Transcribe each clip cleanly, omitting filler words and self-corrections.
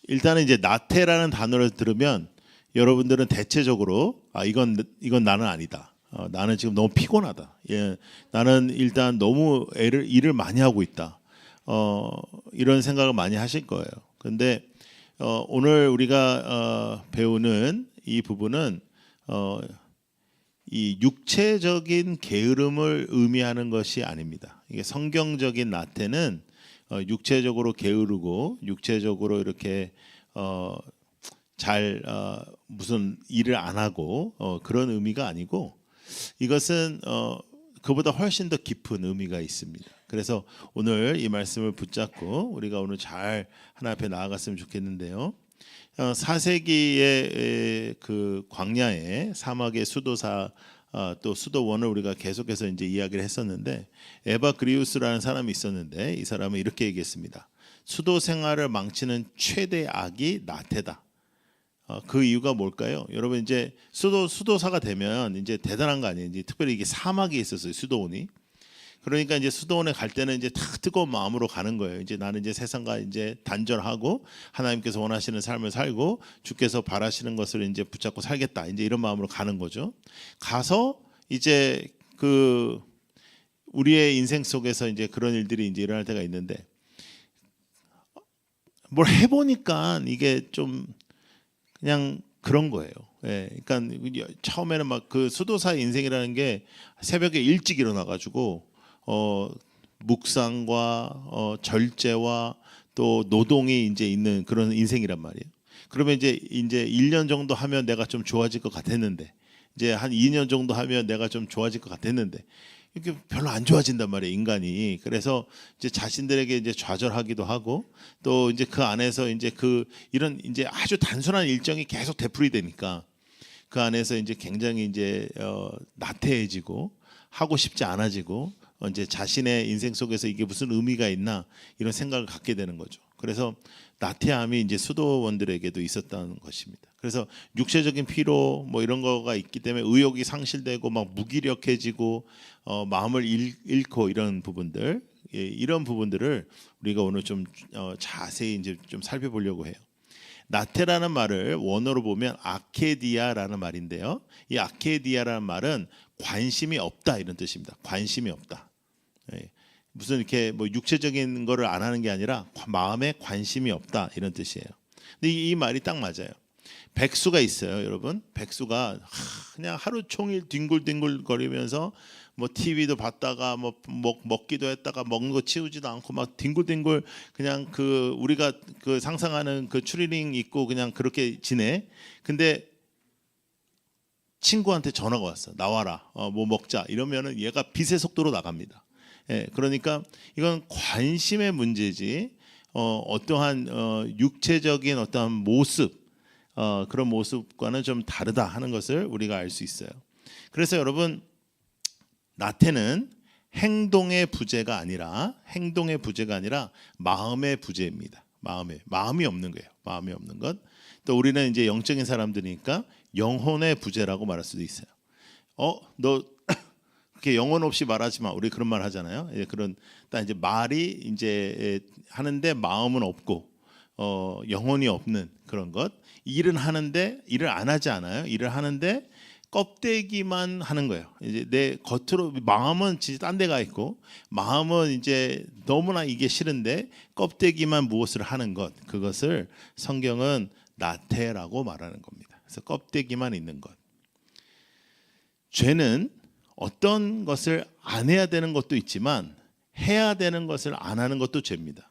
일단은 이제 나태라는 단어를 들으면 여러분들은 대체적으로 이건 나는 아니다. 나는 지금 너무 피곤하다. 예, 나는 일단 너무 일을 많이 하고 있다. 이런 생각을 많이 하실 거예요. 근데 오늘 우리가 배우는 이 부분은 이 육체적인 게으름을 의미하는 것이 아닙니다. 이게 성경적인 나태는 육체적으로 게으르고 육체적으로 이렇게 잘 무슨 일을 안 하고 그런 의미가 아니고 이것은 그보다 훨씬 더 깊은 의미가 있습니다. 그래서 오늘 이 말씀을 붙잡고 우리가 오늘 잘 하나님 앞에 나아갔으면 좋겠는데요. 4세기의 그 광야의 사막의 수도사 또 수도원을 우리가 계속해서 이제 이야기를 했었는데 에바 그리우스라는 사람이 있었는데 이 사람은 이렇게 얘기했습니다. 수도 생활을 망치는 최대 악이 나태다. 그 이유가 뭘까요? 여러분 이제 수도사가 되면 이제 대단한 거 아니에요. 이제 특별히 이게 사막에 있었어요. 수도원이. 그러니까 이제 수도원에 갈 때는 이제 다 뜨거운 마음으로 가는 거예요. 이제 나는 이제 세상과 이제 단절하고 하나님께서 원하시는 삶을 살고 주께서 바라시는 것을 이제 붙잡고 살겠다. 이제 이런 마음으로 가는 거죠. 가서 이제 그 우리의 인생 속에서 이제 그런 일들이 이제 일어날 때가 있는데 뭘 해보니까 이게 좀 그냥 그런 거예요. 예, 그러니까 처음에는 막 그 수도사 인생이라는 게 새벽에 일찍 일어나가지고 묵상과 절제와 또 노동이 이제 있는 그런 인생이란 말이에요. 그러면 이제 1년 정도 하면 내가 좀 좋아질 것 같았는데 이제 한 2년 정도 하면 내가 좀 좋아질 것 같았는데 이게 별로 안 좋아진단 말이에요, 인간이. 그래서 이제 자신들에게 이제 좌절하기도 하고 또 이제 그 안에서 이제 이런 이제 아주 단순한 일정이 계속 되풀이되니까 그 안에서 이제 굉장히 이제 나태해지고 하고 싶지 않아지고 이제 자신의 인생 속에서 이게 무슨 의미가 있나 이런 생각을 갖게 되는 거죠. 그래서 나태함이 이제 수도원들에게도 있었다는 것입니다. 그래서 육체적인 피로 뭐 이런 거가 있기 때문에 의욕이 상실되고 막 무기력해지고 마음을 잃고 이런 부분들, 이런 부분들을 우리가 오늘 좀 자세히 이제 좀 살펴보려고 해요. 나태라는 말을 원어로 보면 아케디아라는 말인데요. 이 아케디아라는 말은 관심이 없다 이런 뜻입니다. 관심이 없다. 무슨 이렇게 뭐 육체적인 거를 안 하는 게 아니라 마음에 관심이 없다 이런 뜻이에요. 근데 이 말이 딱 맞아요. 백수가 있어요, 여러분. 백수가 그냥 하루 종일 뒹굴뒹굴 거리면서 뭐 TV도 봤다가 뭐 먹기도 했다가 먹는 거 치우지도 않고 막 뒹굴뒹굴 그냥 그 우리가 그 상상하는 그 추리닝 입고 그냥 그렇게 지내. 근데 친구한테 전화가 왔어. 나와라. 뭐 먹자. 이러면은 얘가 빛의 속도로 나갑니다. 예, 그러니까 이건 관심의 문제지 어떠한 육체적인 어떠한 모습 그런 모습과는 좀 다르다 하는 것을 우리가 알 수 있어요. 그래서 여러분 나태는 행동의 부재가 아니라 마음의 부재입니다. 마음이 없는 거예요. 마음이 없는 것. 또 우리는 이제 영적인 사람들이니까 영혼의 부재라고 말할 수도 있어요. 너 그렇게 영혼 없이 말하지 마. 우리 그런 말 하잖아요. 그런 딱 이제 말이 이제 하는데 마음은 없고 영혼이 없는 그런 것. 일은 하는데 일을 안 하지 않아요. 일을 하는데 껍데기만 하는 거예요. 이제 내 겉으로 마음은 진짜 딴 데 가 있고 마음은 이제 너무나 이게 싫은데 껍데기만 무엇을 하는 것. 그것을 성경은 나태라고 말하는 겁니다. 그래서 껍데기만 있는 것. 죄는 어떤 것을 안 해야 되는 것도 있지만 해야 되는 것을 안 하는 것도 죄입니다.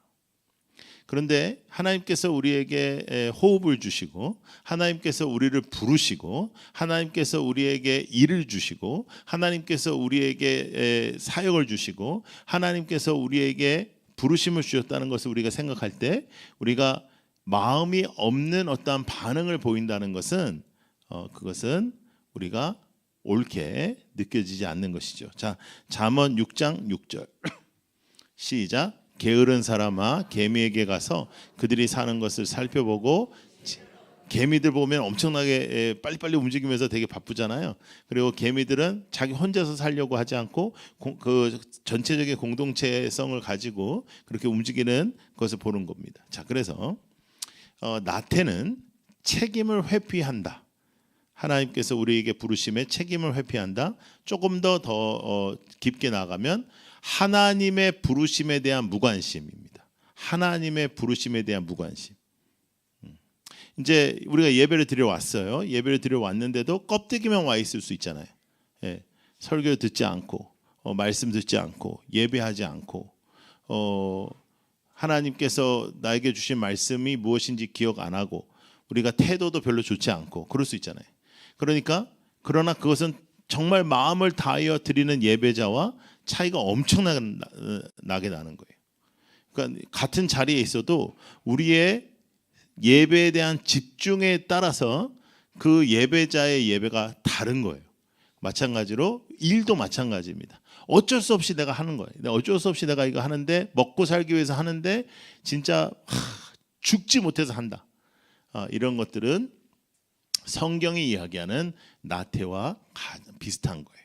그런데 하나님께서 우리에게 호흡을 주시고 하나님께서 우리를 부르시고 하나님께서 우리에게 일을 주시고 하나님께서 우리에게 사역을 주시고 하나님께서 우리에게 부르심을 주셨다는 것을 우리가 생각할 때 우리가 마음이 없는 어떠한 반응을 보인다는 것은 그것은 우리가 옳게 느껴지지 않는 것이죠. 자, 잠언 6장 6절 시작. 게으른 사람아 개미에게 가서 그들이 사는 것을 살펴보고 개미들 보면 엄청나게 빨리빨리 움직이면서 되게 바쁘잖아요. 그리고 개미들은 자기 혼자서 살려고 하지 않고 그 전체적인 공동체성을 가지고 그렇게 움직이는 것을 보는 겁니다. 자, 그래서 나태는 책임을 회피한다. 하나님께서 우리에게 부르심에 책임을 회피한다. 조금 더 깊게 나가면 하나님의 부르심에 대한 무관심입니다. 하나님의 부르심에 대한 무관심. 이제 우리가 예배를 드려 왔어요. 예배를 드려 왔는데도 껍데기만 와 있을 수 있잖아요. 예, 설교 듣지 않고 말씀 듣지 않고 예배하지 않고 하나님께서 나에게 주신 말씀이 무엇인지 기억 안 하고 우리가 태도도 별로 좋지 않고 그럴 수 있잖아요. 그러나 그것은 정말 마음을 다하여 드리는 예배자와 차이가 엄청나게 나는 거예요. 그러니까 같은 자리에 있어도 우리의 예배에 대한 집중에 따라서 그 예배자의 예배가 다른 거예요. 마찬가지로 일도 마찬가지입니다. 어쩔 수 없이 내가 하는 거예요. 어쩔 수 없이 내가 이거 하는데 먹고 살기 위해서 하는데 진짜 죽지 못해서 한다. 이런 것들은 성경이 이야기하는 나태와 비슷한 거예요.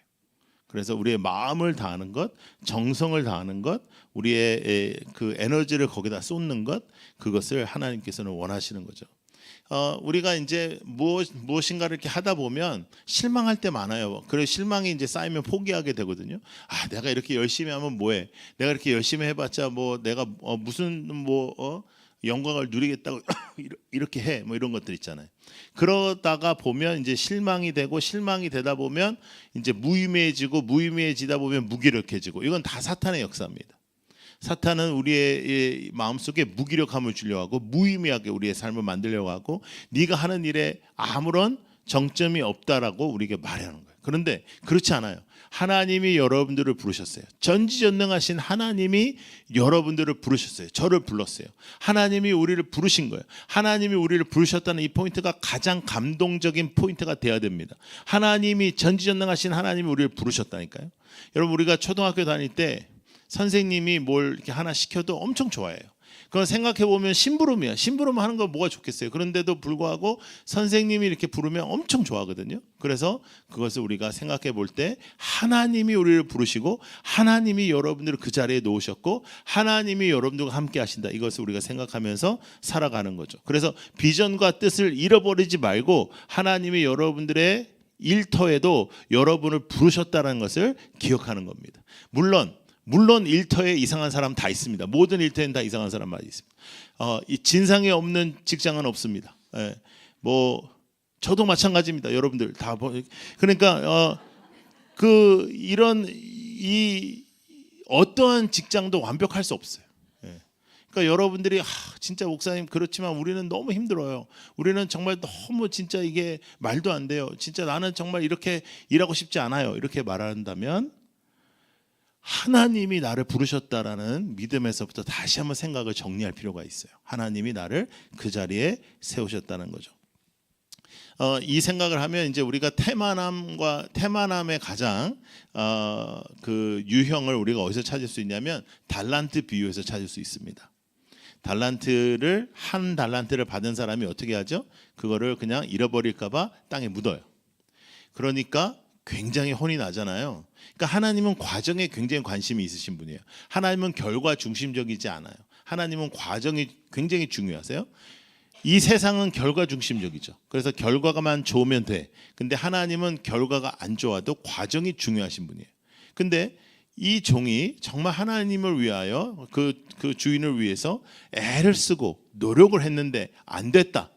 그래서 우리의 마음을 다하는 것, 정성을 다하는 것, 우리의 그 에너지를 거기다 쏟는 것, 그것을 하나님께서는 원하시는 거죠. 우리가 이제 무엇인가를 이렇게 하다 보면 실망할 때 많아요. 그래서 실망이 이제 쌓이면 포기하게 되거든요. 내가 이렇게 열심히 하면 뭐해? 내가 이렇게 열심히 해봤자 뭐 내가 무슨 영광을 누리겠다고 이렇게 해. 뭐 이런 것들 있잖아요. 그러다가 보면 이제 실망이 되다 보면 이제 무의미해지다 보면 무기력해지고 이건 다 사탄의 역사입니다. 사탄은 우리의 마음속에 무기력함을 주려고 하고 무의미하게 우리의 삶을 만들려고 하고 네가 하는 일에 아무런 정점이 없다라고 우리에게 말하는 거예요. 그런데 그렇지 않아요. 하나님이 여러분들을 부르셨어요. 전지전능하신 하나님이 여러분들을 부르셨어요. 저를 불렀어요. 하나님이 우리를 부르신 거예요. 하나님이 우리를 부르셨다는 이 포인트가 가장 감동적인 포인트가 돼야 됩니다. 하나님이 전지전능하신 하나님이 우리를 부르셨다니까요. 여러분 우리가 초등학교 다닐 때 선생님이 뭘 이렇게 하나 시켜도 엄청 좋아해요. 그건 생각해 보면 심부름이야. 심부름 하는 거 뭐가 좋겠어요. 그런데도 불구하고 선생님이 이렇게 부르면 엄청 좋아하거든요. 그래서 그것을 우리가 생각해 볼 때 하나님이 우리를 부르시고 하나님이 여러분들을 그 자리에 놓으셨고 하나님이 여러분들과 함께 하신다. 이것을 우리가 생각하면서 살아가는 거죠. 그래서 비전과 뜻을 잃어버리지 말고 하나님이 여러분들의 일터에도 여러분을 부르셨다는 것을 기억하는 겁니다. 물론 일터에 이상한 사람 다 있습니다. 모든 일터에는 다 이상한 사람 많이 있습니다. 이 진상이 없는 직장은 없습니다. 저도 마찬가지입니다. 여러분들 다 그러니까 이런 어떠한 직장도 완벽할 수 없어요. 그러니까 여러분들이 진짜 목사님 그렇지만 우리는 너무 힘들어요. 우리는 정말 너무 진짜 이게 말도 안 돼요. 진짜 나는 정말 이렇게 일하고 싶지 않아요. 이렇게 말한다면 하나님이 나를 부르셨다라는 믿음에서부터 다시 한번 생각을 정리할 필요가 있어요. 하나님이 나를 그 자리에 세우셨다는 거죠. 이 생각을 하면 이제 우리가 태만함의 가장 그 유형을 우리가 어디서 찾을 수 있냐면 달란트 비유에서 찾을 수 있습니다. 한 달란트를 받은 사람이 어떻게 하죠? 그거를 그냥 잃어버릴까봐 땅에 묻어요. 그러니까 굉장히 혼이 나잖아요. 그러니까 하나님은 과정에 굉장히 관심이 있으신 분이에요. 하나님은 결과 중심적이지 않아요. 하나님은 과정이 굉장히 중요하세요. 이 세상은 결과 중심적이죠. 그래서 결과가만 좋으면 돼. 근데 하나님은 결과가 안 좋아도 과정이 중요하신 분이에요. 근데 이 종이 정말 하나님을 위하여 그 주인을 위해서 애를 쓰고 노력을 했는데 안 됐다.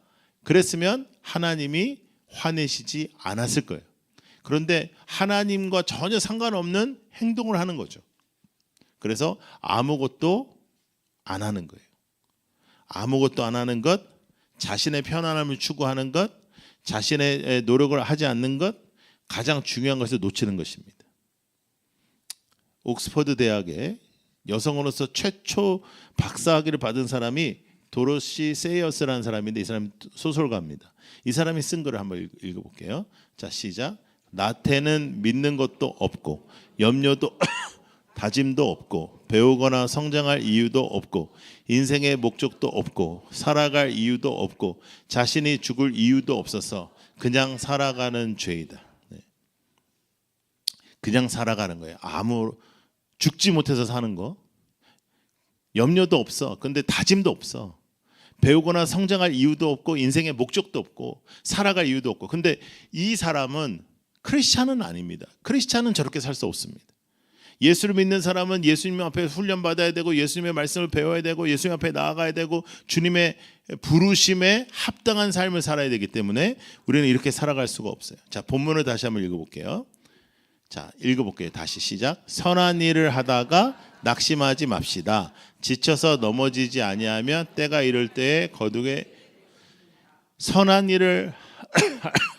그랬으면 하나님이 화내시지 않았을 거예요. 그런데 하나님과 전혀 상관없는 행동을 하는 거죠. 그래서 아무것도 안 하는 거예요. 아무것도 안 하는 것, 자신의 편안함을 추구하는 것, 자신의 노력을 하지 않는 것, 가장 중요한 것을 놓치는 것입니다. 옥스퍼드 대학의 여성으로서 최초 박사학위를 받은 사람이 도로시 세이어스라는 사람인데 이 사람이 소설가입니다. 이 사람이 쓴 글을 한번 읽어볼게요. 자, 시작. 나태는 믿는 것도 없고 염려도 다짐도 없고 배우거나 성장할 이유도 없고 인생의 목적도 없고 살아갈 이유도 없고 자신이 죽을 이유도 없어서 그냥 살아가는 죄이다. 그냥 살아가는 거예요. 죽지 못해서 사는 거. 염려도 없어. 근데 다짐도 없어. 배우거나 성장할 이유도 없고 인생의 목적도 없고 살아갈 이유도 없고. 근데 이 사람은 크리스찬은 아닙니다. 크리스찬은 저렇게 살 수 없습니다. 예수를 믿는 사람은 예수님 앞에 훈련받아야 되고 예수님의 말씀을 배워야 되고 예수님 앞에 나아가야 되고 주님의 부르심에 합당한 삶을 살아야 되기 때문에 우리는 이렇게 살아갈 수가 없어요. 자, 본문을 다시 한번 읽어볼게요. 자, 읽어볼게요. 다시 시작. 선한 일을 하다가 낙심하지 맙시다. 지쳐서 넘어지지 아니하면 때가 이를 때에 거두게. 선한 일을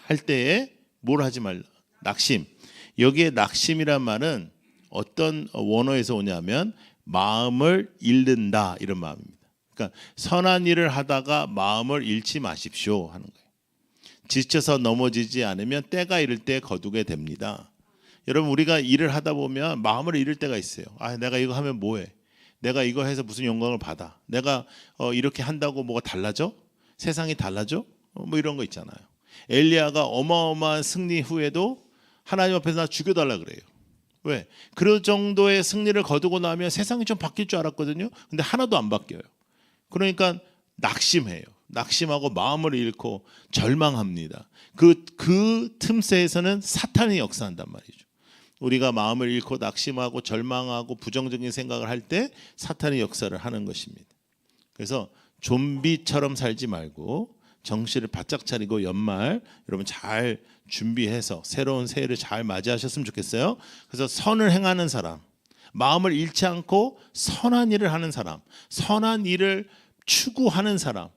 할 때에 뭘 하지 말라. 낙심. 여기에 낙심이란 말은 어떤 원어에서 오냐면 마음을 잃는다 이런 마음입니다. 그러니까 선한 일을 하다가 마음을 잃지 마십시오 하는 거예요. 지쳐서 넘어지지 않으면 때가 이를 때 거두게 됩니다. 여러분, 우리가 일을 하다 보면 마음을 잃을 때가 있어요. 아, 내가 이거 하면 뭐해? 내가 이거 해서 무슨 영광을 받아? 내가 이렇게 한다고 뭐가 달라져? 세상이 달라져? 뭐 이런 거 있잖아요. 엘리야가 어마어마한 승리 후에도 하나님 앞에서 나 죽여달라 그래요. 왜? 그럴 정도의 승리를 거두고 나면 세상이 좀 바뀔 줄 알았거든요. 근데 하나도 안 바뀌어요. 그러니까 낙심해요. 낙심하고 마음을 잃고 절망합니다. 그 틈새에서는 사탄이 역사한단 말이죠. 우리가 마음을 잃고 낙심하고 절망하고 부정적인 생각을 할 때 사탄이 역사를 하는 것입니다. 그래서 좀비처럼 살지 말고 정신을 바짝 차리고 연말 여러분 잘 준비해서 새로운 새해를 잘 맞이하셨으면 좋겠어요. 그래서 선을 행하는 사람, 마음을 잃지 않고 선한 일을 하는 사람, 선한 일을 추구하는 사람,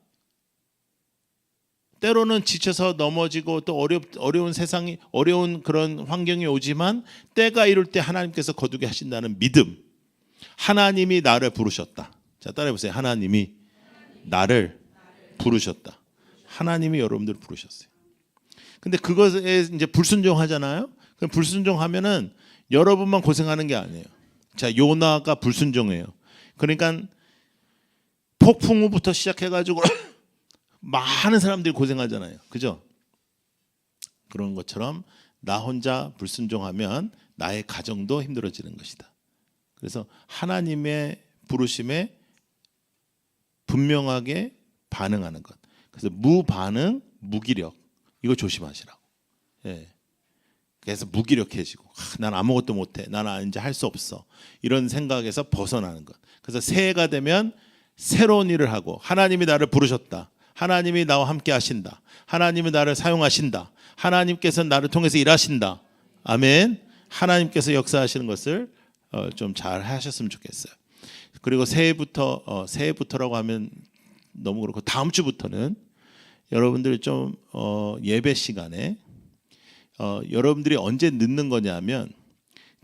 때로는 지쳐서 넘어지고 또 어려운 세상이 어려운 그런 환경이 오지만 때가 이룰 때 하나님께서 거두게 하신다는 믿음. 하나님이 나를 부르셨다. 자, 따라해 보세요. 하나님이 나를 부르셨다. 하나님이 여러분들을 부르셨어요. 근데 그것에 이제 불순종하잖아요. 그럼 불순종하면은 여러분만 고생하는 게 아니에요. 자, 요나가 불순종해요. 그러니까 폭풍 후부터 시작해가지고 많은 사람들이 고생하잖아요. 그죠? 그런 것처럼 나 혼자 불순종하면 나의 가정도 힘들어지는 것이다. 그래서 하나님의 부르심에 분명하게 반응하는 것. 그래서 무반응, 무기력. 이거 조심하시라고. 예. 그래서 무기력해지고 난 아무것도 못해. 나는 이제 할 수 없어. 이런 생각에서 벗어나는 것. 그래서 새해가 되면 새로운 일을 하고 하나님이 나를 부르셨다. 하나님이 나와 함께 하신다. 하나님이 나를 사용하신다. 하나님께서 나를 통해서 일하신다. 아멘. 하나님께서 역사하시는 것을 좀 잘 하셨으면 좋겠어요. 그리고 새해부터라고 하면 너무 그렇고 다음 주부터는 여러분들이 좀 예배 시간에 여러분들이 언제 늦는 거냐면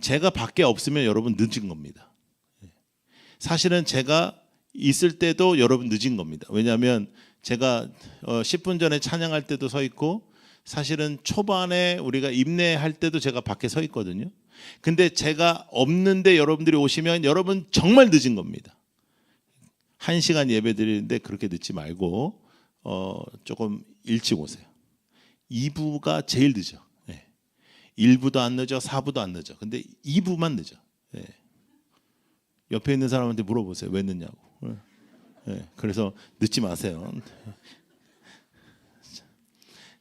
제가 밖에 없으면 여러분 늦은 겁니다. 사실은 제가 있을 때도 여러분 늦은 겁니다. 왜냐하면 제가 10분 전에 찬양할 때도 서 있고 사실은 초반에 우리가 임내할 때도 제가 밖에 서 있거든요. 근데 제가 없는데 여러분들이 오시면 여러분 정말 늦은 겁니다. 1시간 예배 드리는데 그렇게 늦지 말고 조금 일찍 오세요. 2부가 제일 늦어. 1부도 안 늦어, 4부도 안 늦어. 근데 2부만 늦어. 옆에 있는 사람한테 물어보세요. 왜 늦냐고. 그래서 늦지 마세요.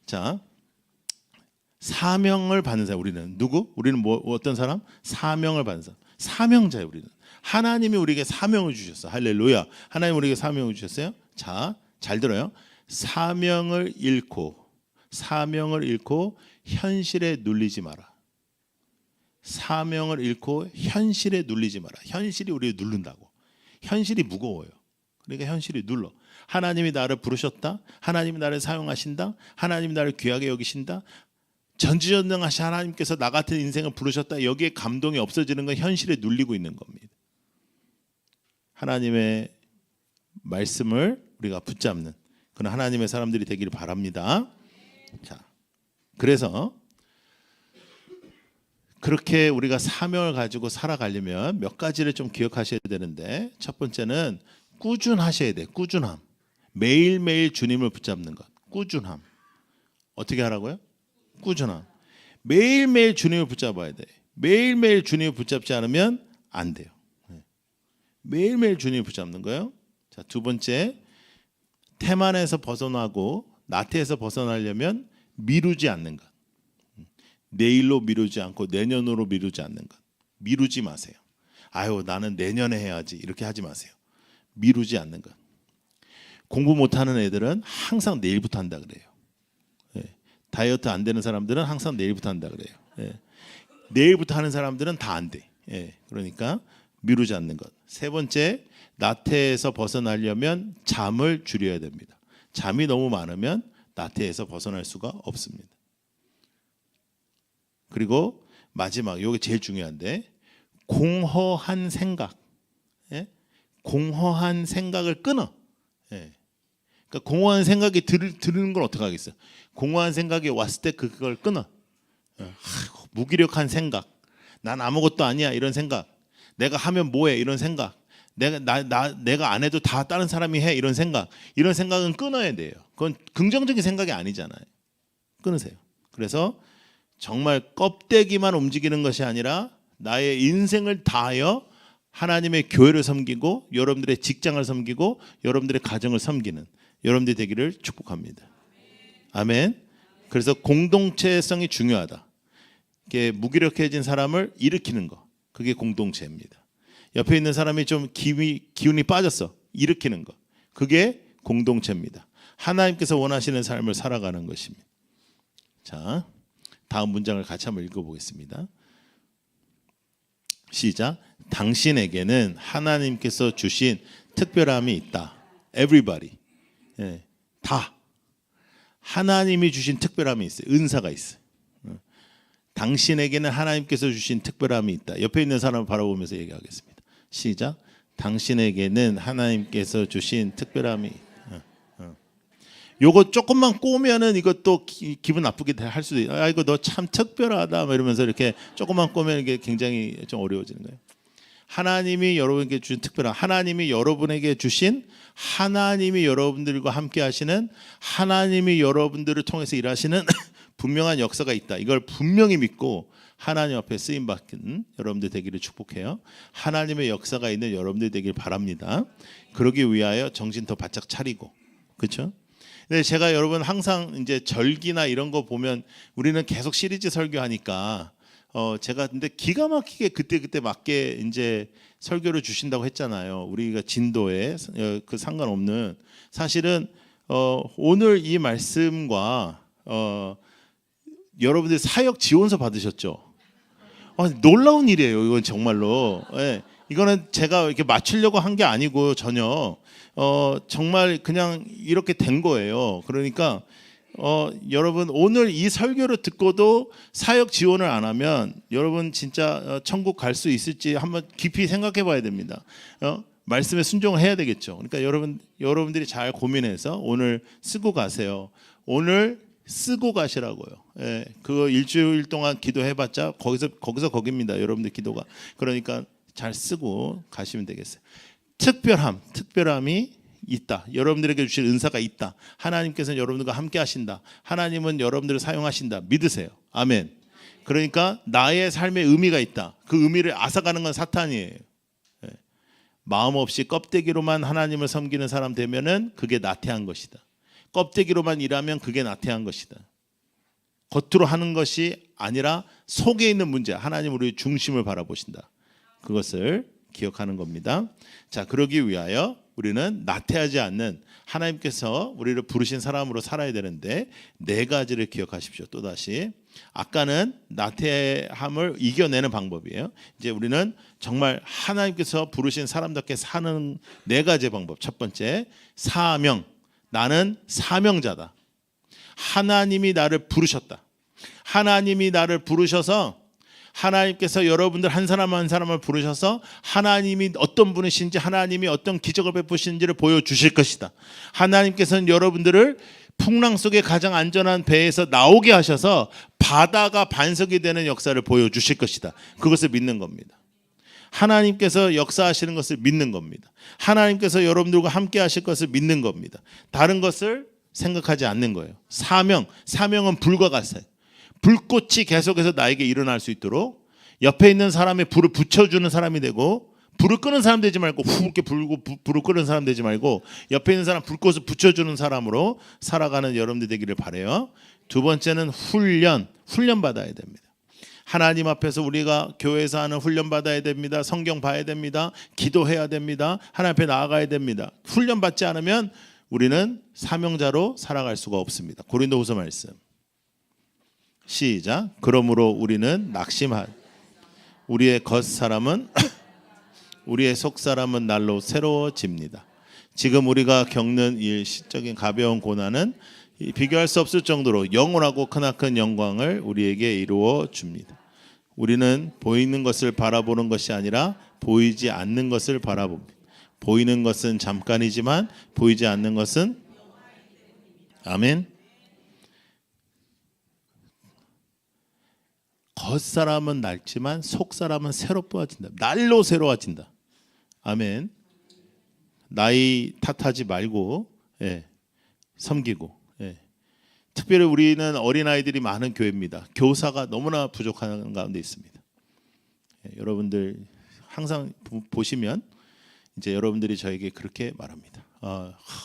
자, 사명을 받는 사람. 우리는 누구? 우리는 어떤 사람? 사명을 받는 사람. 사명자예요. 우리는 하나님이 우리에게 사명을 주셨어. 할렐루야. 하나님 우리에게 사명을 주셨어요. 자, 잘 들어요. 사명을 잃고 현실에 눌리지 마라. 사명을 잃고 현실에 눌리지 마라. 현실이 우리를 누른다고. 현실이 무거워요. 그러니까 현실이 눌러. 하나님이 나를 부르셨다. 하나님이 나를 사용하신다. 하나님이 나를 귀하게 여기신다. 전지전능하신 하나님께서 나 같은 인생을 부르셨다. 여기에 감동이 없어지는 건 현실에 눌리고 있는 겁니다. 하나님의 말씀을 우리가 붙잡는 그런 하나님의 사람들이 되기를 바랍니다. 자, 그래서 그렇게 우리가 사명을 가지고 살아가려면 몇 가지를 좀 기억하셔야 되는데 첫 번째는 꾸준하셔야 돼요. 꾸준함. 매일매일 주님을 붙잡는 것. 꾸준함. 어떻게 하라고요? 꾸준함. 매일매일 주님을 붙잡아야 돼. 매일매일 주님을 붙잡지 않으면 안 돼요. 매일매일 주님을 붙잡는 거예요. 자, 두 번째, 태만에서 벗어나고 나태에서 벗어나려면 미루지 않는 것. 내일로 미루지 않고 내년으로 미루지 않는 것. 미루지 마세요. 아유, 나는 내년에 해야지. 이렇게 하지 마세요. 미루지 않는 것. 공부 못하는 애들은 항상 내일부터 한다 그래요. 예. 다이어트 안 되는 사람들은 항상 내일부터 한다 그래요. 예. 내일부터 하는 사람들은 다 안 돼. 예. 그러니까 미루지 않는 것. 세 번째, 나태에서 벗어나려면 잠을 줄여야 됩니다. 잠이 너무 많으면 나태에서 벗어날 수가 없습니다. 그리고 마지막, 이게 제일 중요한데, 공허한 생각. 예? 공허한 생각을 끊어. 예. 그러니까 공허한 생각이 들는 건 어떻게 하겠어요? 공허한 생각이 왔을 때 그걸 끊어. 무기력한 생각, 난 아무것도 아니야 이런 생각, 내가 하면 뭐해 이런 생각, 내가 안 해도 다 다른 사람이 해 이런 생각, 이런 생각은 끊어야 돼요. 그건 긍정적인 생각이 아니잖아요. 끊으세요. 그래서 정말 껍데기만 움직이는 것이 아니라 나의 인생을 다하여 하나님의 교회를 섬기고 여러분들의 직장을 섬기고 여러분들의 가정을 섬기는 여러분들이 되기를 축복합니다. 아멘. 그래서 공동체성이 중요하다. 이렇게 무기력해진 사람을 일으키는 거, 그게 공동체입니다. 옆에 있는 사람이 좀 기운이 빠졌어, 일으키는 거, 그게 공동체입니다. 하나님께서 원하시는 삶을 살아가는 것입니다. 자, 다음 문장을 같이 한번 읽어보겠습니다. 시작. 당신에게는 하나님께서 주신 특별함이 있다. Everybody. 예, 다. 하나님이 주신 특별함이 있어요. 은사가 있어요. 당신에게는 하나님께서 주신 특별함이 있다. 옆에 있는 사람을 바라보면서 얘기하겠습니다. 시작. 당신에게는 하나님께서 주신 특별함이 있다. 요거 조금만 꼬면은 이것도 기분 나쁘게 할 수도 있어요. 아, 이거 너 참 특별하다 이러면서 이렇게 조금만 꼬면 이게 굉장히 좀 어려워지는 거예요. 하나님이 여러분에게 주신 특별한, 하나님이 여러분에게 주신, 하나님이 여러분들과 함께 하시는, 하나님이 여러분들을 통해서 일하시는 분명한 역사가 있다. 이걸 분명히 믿고 하나님 앞에 쓰임 받는 여러분들 되기를 축복해요. 하나님의 역사가 있는 여러분들 되길 바랍니다. 그러기 위하여 정신 더 바짝 차리고, 그렇죠? 근데 제가 여러분 항상 이제 절기나 이런 거 보면 우리는 계속 시리즈 설교하니까 제가 근데 기가 막히게 그때 맞게 이제 설교를 주신다고 했잖아요. 우리가 진도에 그 상관없는, 사실은 오늘 이 말씀과 여러분들 사역 지원서 받으셨죠? 놀라운 일이에요. 이건 정말로. 예, 이거는 제가 이렇게 맞추려고 한 게 아니고 전혀 정말 그냥 이렇게 된 거예요. 그러니까 여러분 오늘 이 설교를 듣고도 사역 지원을 안 하면 여러분 진짜 천국 갈 수 있을지 한번 깊이 생각해 봐야 됩니다. 말씀에 순종을 해야 되겠죠. 그러니까 여러분들이 잘 고민해서 오늘 쓰고 가세요. 오늘 쓰고 가시라고요. 예, 그거 일주일 동안 기도해봤자 거기서 거깁니다. 여러분들 기도가. 그러니까 잘 쓰고 가시면 되겠어요. 특별함이 있다. 여러분들에게 주실 은사가 있다. 하나님께서는 여러분들과 함께 하신다. 하나님은 여러분들을 사용하신다. 믿으세요. 아멘. 그러니까 나의 삶에 의미가 있다. 그 의미를 앗아가는 건 사탄이에요. 예. 마음 없이 껍데기로만 하나님을 섬기는 사람 되면은 그게 나태한 것이다. 껍데기로만 일하면 그게 나태한 것이다. 겉으로 하는 것이 아니라 속에 있는 문제, 하나님 우리의 중심을 바라보신다. 그것을 기억하는 겁니다. 자, 그러기 위하여 우리는 나태하지 않는, 하나님께서 우리를 부르신 사람으로 살아야 되는데 네 가지를 기억하십시오. 또다시 아까는 나태함을 이겨내는 방법이에요. 이제 우리는 정말 하나님께서 부르신 사람답게 사는 네 가지 방법. 첫 번째, 사명. 나는 사명자다. 하나님이 나를 부르셨다. 하나님이 나를 부르셔서, 하나님께서 여러분들 한 사람 한 사람을 부르셔서 하나님이 어떤 분이신지, 하나님이 어떤 기적을 베푸시는지를 보여주실 것이다. 하나님께서는 여러분들을 풍랑 속에 가장 안전한 배에서 나오게 하셔서 바다가 반석이 되는 역사를 보여주실 것이다. 그것을 믿는 겁니다. 하나님께서 역사하시는 것을 믿는 겁니다. 하나님께서 여러분들과 함께 하실 것을 믿는 겁니다. 다른 것을 생각하지 않는 거예요. 사명은 불과 같아요. 불꽃이 계속해서 나에게 일어날 수 있도록 옆에 있는 사람의 불을 붙여주는 사람이 되고, 불을 끄는 사람 되지 말고 후게 불고 불을 끄는 사람 되지 말고 옆에 있는 사람 불꽃을 붙여주는 사람으로 살아가는 여러분들 되기를 바라요. 두 번째는 훈련 받아야 됩니다. 하나님 앞에서 우리가 교회에서 하는 훈련 받아야 됩니다. 성경 봐야 됩니다. 기도해야 됩니다. 하나님 앞에 나아가야 됩니다. 훈련 받지 않으면 우리는 사명자로 살아갈 수가 없습니다. 고린도후서 말씀 시작. 그러므로 우리는 낙심한 우리의 겉사람은 우리의 속사람은 날로 새로워집니다. 지금 우리가 겪는 이 시적인 가벼운 고난은 비교할 수 없을 정도로 영원하고 크나큰 영광을 우리에게 이루어 줍니다. 우리는 보이는 것을 바라보는 것이 아니라 보이지 않는 것을 바라봅니다. 보이는 것은 잠깐이지만 보이지 않는 것은 아멘. 겉사람은 낡지만 속사람은 새롭어진다. 날로 새로워진다. 아멘. 나이 탓하지 말고 섬기고 특별히 우리는 어린아이들이 많은 교회입니다. 교사가 너무나 부족한 가운데 있습니다. 여러분들 항상 보시면 이제 여러분들이 저에게 그렇게 말합니다.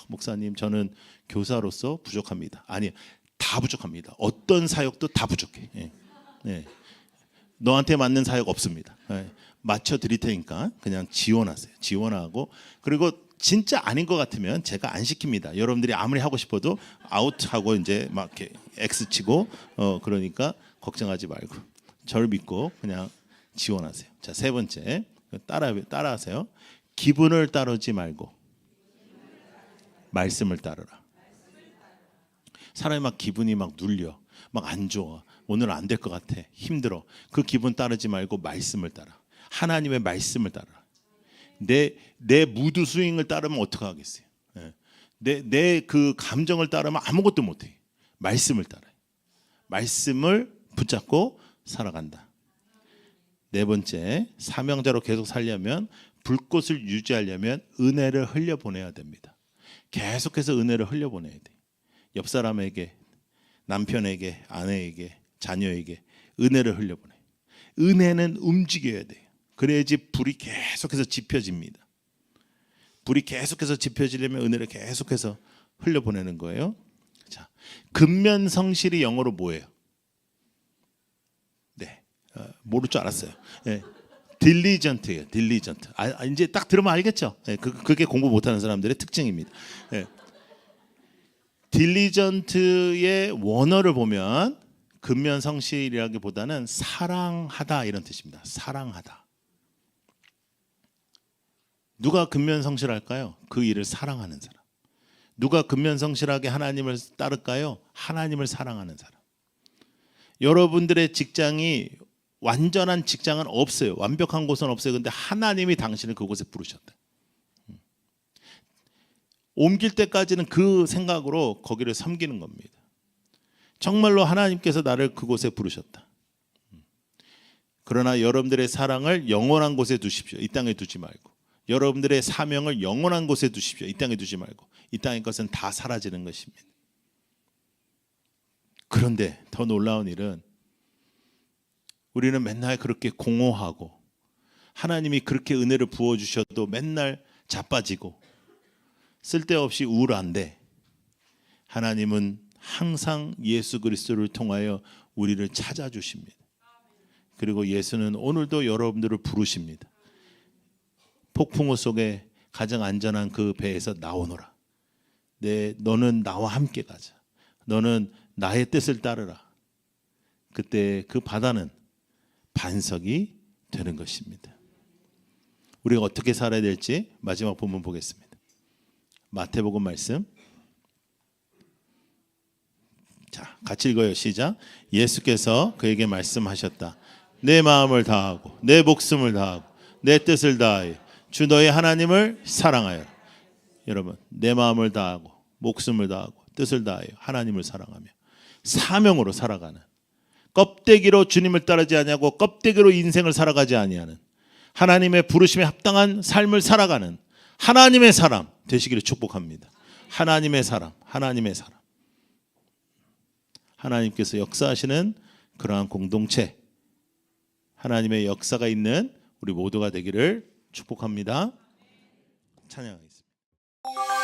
목사님 저는 교사로서 부족합니다. 아니 다 부족합니다. 어떤 사역도 다 부족해. 너한테 맞는 사역 없습니다. 맞춰 드릴 테니까 그냥 지원하세요. 지원하고 그리고 진짜 아닌 것 같으면 제가 안 시킵니다. 여러분들이 아무리 하고 싶어도 아웃하고 이제 막 이렇게 X 치고 그러니까 걱정하지 말고 저를 믿고 그냥 지원하세요. 자, 세 번째 따라하세요. 기분을 따르지 말고 말씀을 따르라. 사람이 막 기분이 막 눌려, 막 안 좋아. 오늘 안 될 것 같아. 힘들어. 그 기분 따르지 말고 말씀을 따라. 하나님의 말씀을 따라. 내 무드 스윙을 따르면 어떻게 하겠어요? 내 그 감정을 따르면 아무것도 못해. 말씀을 따라. 말씀을 붙잡고 살아간다. 네 번째, 사명자로 계속 살려면 불꽃을 유지하려면 은혜를 흘려보내야 됩니다. 계속해서 은혜를 흘려보내야 돼. 옆 사람에게, 남편에게, 아내에게, 자녀에게 은혜를 흘려보내. 은혜는 움직여야 돼요. 그래야지 불이 계속해서 지펴집니다. 불이 계속해서 지펴지려면 은혜를 계속해서 흘려보내는 거예요. 자, 근면성실이 영어로 뭐예요? 네, 모를 줄 알았어요. 네, 딜리전트예요. 딜리전트. 이제 딱 들으면 알겠죠? 네, 그게 공부 못하는 사람들의 특징입니다. 네. 딜리전트의 원어를 보면 근면성실이라기보다는 사랑하다 이런 뜻입니다. 사랑하다. 누가 근면성실할까요? 그 일을 사랑하는 사람. 누가 근면성실하게 하나님을 따를까요? 하나님을 사랑하는 사람. 여러분들의 직장이 완전한 직장은 없어요. 완벽한 곳은 없어요. 근데 하나님이 당신을 그곳에 부르셨다. 옮길 때까지는 그 생각으로 거기를 섬기는 겁니다. 정말로 하나님께서 나를 그곳에 부르셨다. 그러나 여러분들의 사랑을 영원한 곳에 두십시오. 이 땅에 두지 말고. 여러분들의 사명을 영원한 곳에 두십시오. 이 땅에 두지 말고. 이 땅의 것은 다 사라지는 것입니다. 그런데 더 놀라운 일은 우리는 맨날 그렇게 공허하고 하나님이 그렇게 은혜를 부어주셔도 맨날 자빠지고 쓸데없이 우울한데 하나님은 항상 예수 그리스도를 통하여 우리를 찾아주십니다. 그리고 예수는 오늘도 여러분들을 부르십니다. 폭풍우 속에 가장 안전한 그 배에서 나오너라. 너는 나와 함께 가자. 너는 나의 뜻을 따르라. 그때 그 바다는 반석이 되는 것입니다. 우리가 어떻게 살아야 될지 마지막 본문 보겠습니다. 마태복음 말씀. 자, 같이 읽어요. 시작. 예수께서 그에게 말씀하셨다. 내 마음을 다하고 내 목숨을 다하고 내 뜻을 다하여 주 너의 하나님을 사랑하여라. 여러분, 내 마음을 다하고 목숨을 다하고 뜻을 다하여 하나님을 사랑하며 사명으로 살아가는, 껍데기로 주님을 따르지 아니하고 껍데기로 인생을 살아가지 아니하는, 하나님의 부르심에 합당한 삶을 살아가는 하나님의 사람 되시기를 축복합니다. 하나님의 사람, 하나님의 사람. 하나님께서 역사하시는 그러한 공동체, 하나님의 역사가 있는 우리 모두가 되기를 축복합니다. 찬양하겠습니다.